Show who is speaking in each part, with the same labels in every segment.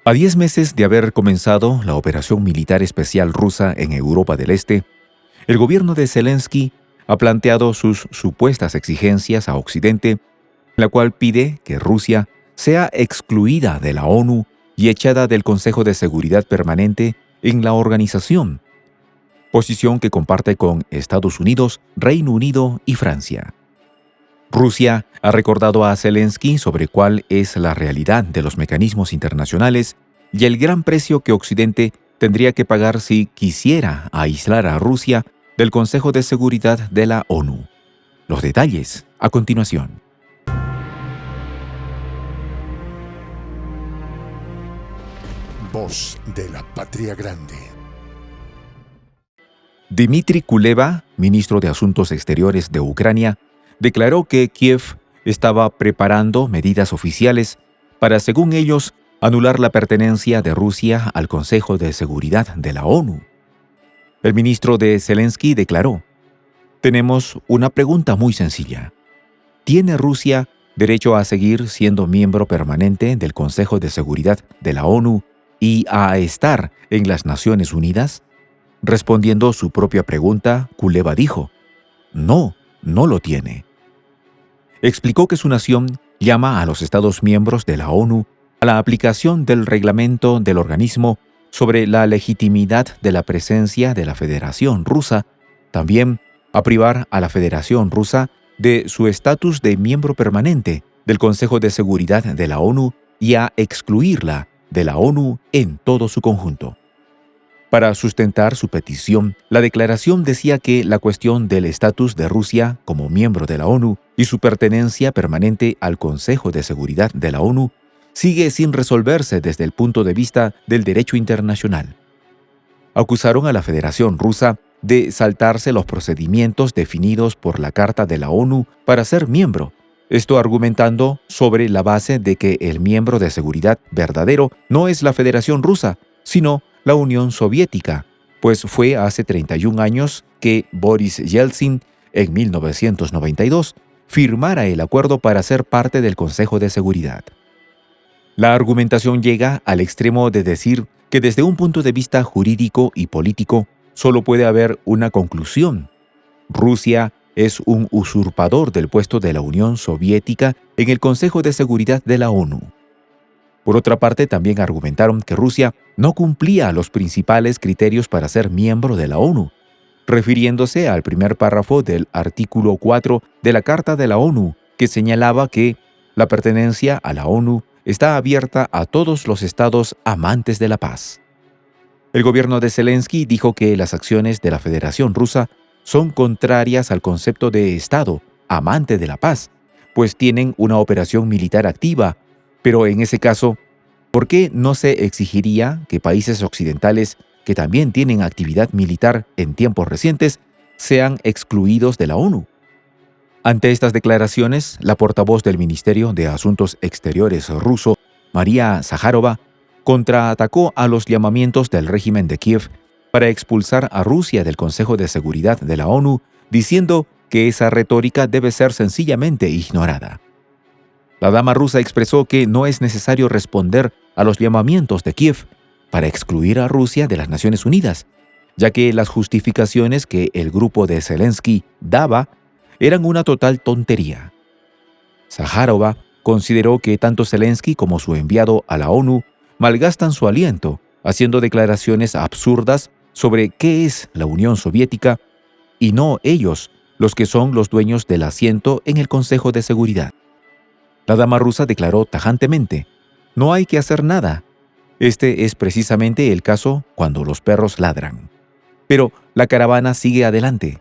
Speaker 1: A 10 meses de haber comenzado la operación militar especial rusa en Europa del Este, el gobierno de Zelensky ha planteado sus supuestas exigencias a Occidente, la cual pide que Rusia sea excluida de la ONU y echada del Consejo de Seguridad Permanente en la organización, posición que comparte con Estados Unidos, Reino Unido y Francia. Rusia ha recordado a Zelensky sobre cuál es la realidad de los mecanismos internacionales y el gran precio que Occidente tendría que pagar si quisiera aislar a Rusia del Consejo de Seguridad de la ONU. Los detalles a continuación.
Speaker 2: Voz de la Patria Grande.
Speaker 1: Dmitry Kuleba, ministro de Asuntos Exteriores de Ucrania, declaró que Kiev estaba preparando medidas oficiales para, según ellos, anular la pertenencia de Rusia al Consejo de Seguridad de la ONU. El ministro de Zelensky declaró: «Tenemos una pregunta muy sencilla. ¿Tiene Rusia derecho a seguir siendo miembro permanente del Consejo de Seguridad de la ONU y a estar en las Naciones Unidas?» Respondiendo su propia pregunta, Kuleba dijo: «No, no lo tiene». Explicó que su nación llama a los Estados miembros de la ONU a la aplicación del reglamento del organismo sobre la legitimidad de la presencia de la Federación Rusa, también a privar a la Federación Rusa de su estatus de miembro permanente del Consejo de Seguridad de la ONU y a excluirla de la ONU en todo su conjunto. Para sustentar su petición, la declaración decía que la cuestión del estatus de Rusia como miembro de la ONU y su pertenencia permanente al Consejo de Seguridad de la ONU sigue sin resolverse desde el punto de vista del derecho internacional. Acusaron a la Federación Rusa de saltarse los procedimientos definidos por la Carta de la ONU para ser miembro, esto argumentando sobre la base de que el miembro de seguridad verdadero no es la Federación Rusa, sino la Unión Soviética, pues fue hace 31 años que Boris Yeltsin, en 1992, firmara el acuerdo para ser parte del Consejo de Seguridad. La argumentación llega al extremo de decir que desde un punto de vista jurídico y político solo puede haber una conclusión. Rusia es un usurpador del puesto de la Unión Soviética en el Consejo de Seguridad de la ONU. Por otra parte, también argumentaron que Rusia no cumplía los principales criterios para ser miembro de la ONU, refiriéndose al primer párrafo del artículo 4 de la Carta de la ONU, que señalaba que la pertenencia a la ONU está abierta a todos los estados amantes de la paz. El gobierno de Zelensky dijo que las acciones de la Federación Rusa son contrarias al concepto de Estado amante de la paz, pues tienen una operación militar activa. Pero en ese caso, ¿por qué no se exigiría que países occidentales que también tienen actividad militar en tiempos recientes sean excluidos de la ONU? Ante estas declaraciones, la portavoz del Ministerio de Asuntos Exteriores ruso, María Zakharova, contraatacó a los llamamientos del régimen de Kiev para expulsar a Rusia del Consejo de Seguridad de la ONU, diciendo que esa retórica debe ser sencillamente ignorada. La dama rusa expresó que no es necesario responder a los llamamientos de Kiev para excluir a Rusia de las Naciones Unidas, ya que las justificaciones que el grupo de Zelensky daba eran una total tontería. Zakharova consideró que tanto Zelensky como su enviado a la ONU malgastan su aliento, haciendo declaraciones absurdas sobre qué es la Unión Soviética y no ellos los que son los dueños del asiento en el Consejo de Seguridad. La dama rusa declaró tajantemente: «No hay que hacer nada. Este es precisamente el caso cuando los perros ladran. Pero la caravana sigue adelante»,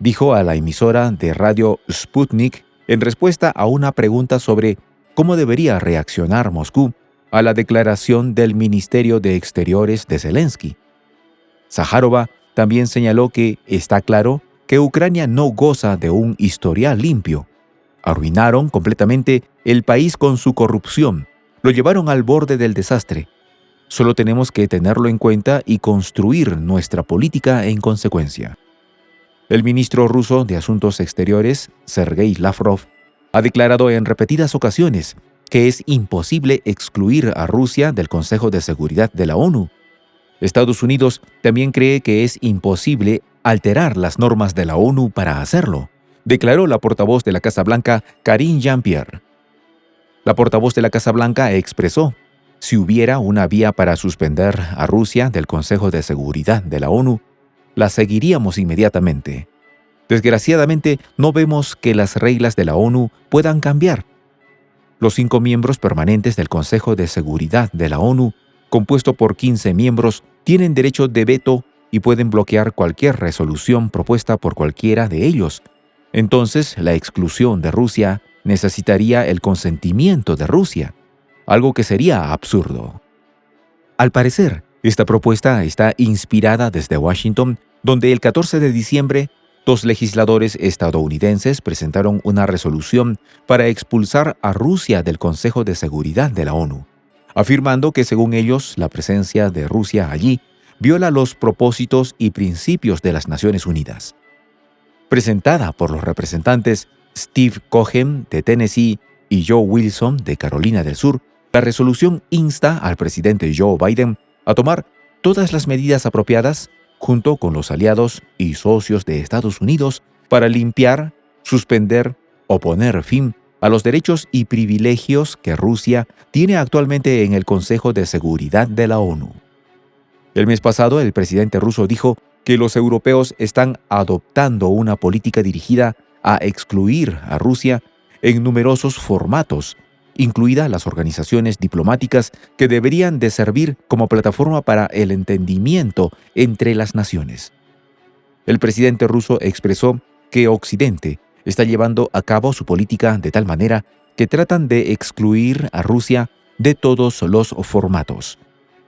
Speaker 1: dijo a la emisora de radio Sputnik en respuesta a una pregunta sobre cómo debería reaccionar Moscú a la declaración del Ministerio de Exteriores de Zelensky. Zakharova también señaló que está claro que Ucrania no goza de un historial limpio. Arruinaron completamente el país con su corrupción, lo llevaron al borde del desastre. Solo tenemos que tenerlo en cuenta y construir nuestra política en consecuencia. El ministro ruso de Asuntos Exteriores, Sergei Lavrov, ha declarado en repetidas ocasiones que es imposible excluir a Rusia del Consejo de Seguridad de la ONU. Estados Unidos también cree que es imposible alterar las normas de la ONU para hacerlo, declaró la portavoz de la Casa Blanca, Karine Jean-Pierre. La portavoz de la Casa Blanca expresó: si hubiera una vía para suspender a Rusia del Consejo de Seguridad de la ONU, la seguiríamos inmediatamente. Desgraciadamente, no vemos que las reglas de la ONU puedan cambiar. Los 5 miembros permanentes del Consejo de Seguridad de la ONU, compuesto por 15 miembros, tienen derecho de veto y pueden bloquear cualquier resolución propuesta por cualquiera de ellos. Entonces, la exclusión de Rusia necesitaría el consentimiento de Rusia, algo que sería absurdo. Al parecer, esta propuesta está inspirada desde Washington, donde el 14 de diciembre, 2 legisladores estadounidenses presentaron una resolución para expulsar a Rusia del Consejo de Seguridad de la ONU, afirmando que según ellos, la presencia de Rusia allí viola los propósitos y principios de las Naciones Unidas. Presentada por los representantes Steve Cohen, de Tennessee, y Joe Wilson, de Carolina del Sur, la resolución insta al presidente Joe Biden a tomar todas las medidas apropiadas, junto con los aliados y socios de Estados Unidos, para limpiar, suspender o poner fin a los derechos y privilegios que Rusia tiene actualmente en el Consejo de Seguridad de la ONU. El mes pasado, el presidente ruso dijo que los europeos están adoptando una política dirigida a excluir a Rusia en numerosos formatos, incluidas las organizaciones diplomáticas que deberían de servir como plataforma para el entendimiento entre las naciones. El presidente ruso expresó que Occidente está llevando a cabo su política de tal manera que tratan de excluir a Rusia de todos los formatos.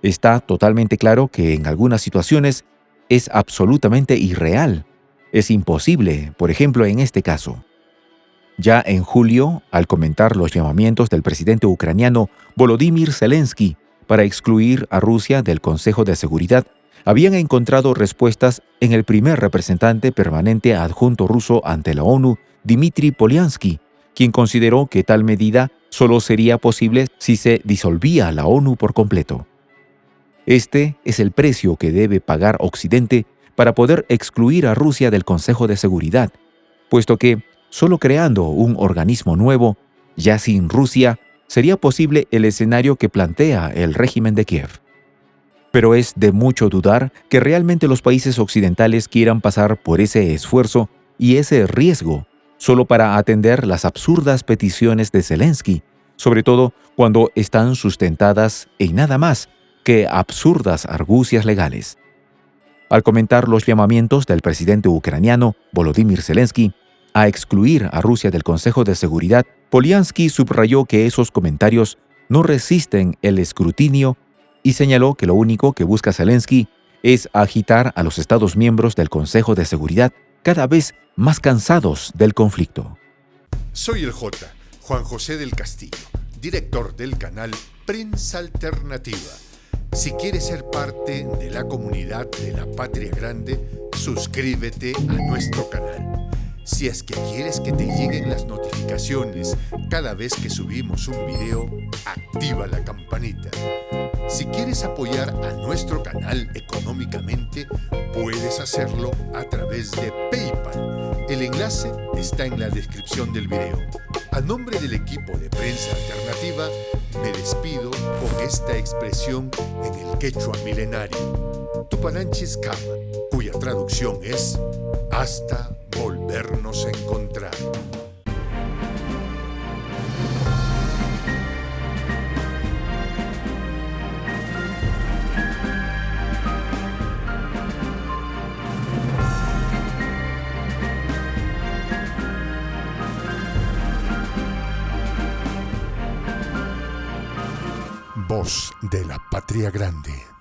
Speaker 1: Está totalmente claro que en algunas situaciones es absolutamente irreal. Es imposible, por ejemplo, en este caso. Ya en julio, al comentar los llamamientos del presidente ucraniano Volodymyr Zelensky para excluir a Rusia del Consejo de Seguridad, habían encontrado respuestas en el primer representante permanente adjunto ruso ante la ONU, Dmitry Polyansky, quien consideró que tal medida solo sería posible si se disolvía la ONU por completo. Este es el precio que debe pagar Occidente para poder excluir a Rusia del Consejo de Seguridad, puesto que solo creando un organismo nuevo, ya sin Rusia, sería posible el escenario que plantea el régimen de Kiev. Pero es de mucho dudar que realmente los países occidentales quieran pasar por ese esfuerzo y ese riesgo solo para atender las absurdas peticiones de Zelensky, sobre todo cuando están sustentadas en nada más que absurdas argucias legales. Al comentar los llamamientos del presidente ucraniano Volodymyr Zelensky a excluir a Rusia del Consejo de Seguridad, Polyansky subrayó que esos comentarios no resisten el escrutinio y señaló que lo único que busca Zelensky es agitar a los Estados miembros del Consejo de Seguridad cada vez más cansados del conflicto.
Speaker 2: Soy el J, Juan José del Castillo, director del canal Prensa Alternativa. Si quieres ser parte de la comunidad de la Patria Grande, suscríbete a nuestro canal. Si es que quieres que te lleguen las notificaciones cada vez que subimos un video, activa la campanita. Si quieres apoyar a nuestro canal económicamente, puedes hacerlo a través de PayPal. El enlace está en la descripción del video. A nombre del equipo de Prensa Alternativa, me despido con esta expresión en el quechua milenario, Tupananchis Kama, cuya traducción es hasta volvernos a encontrar. Voz de la Patria Grande.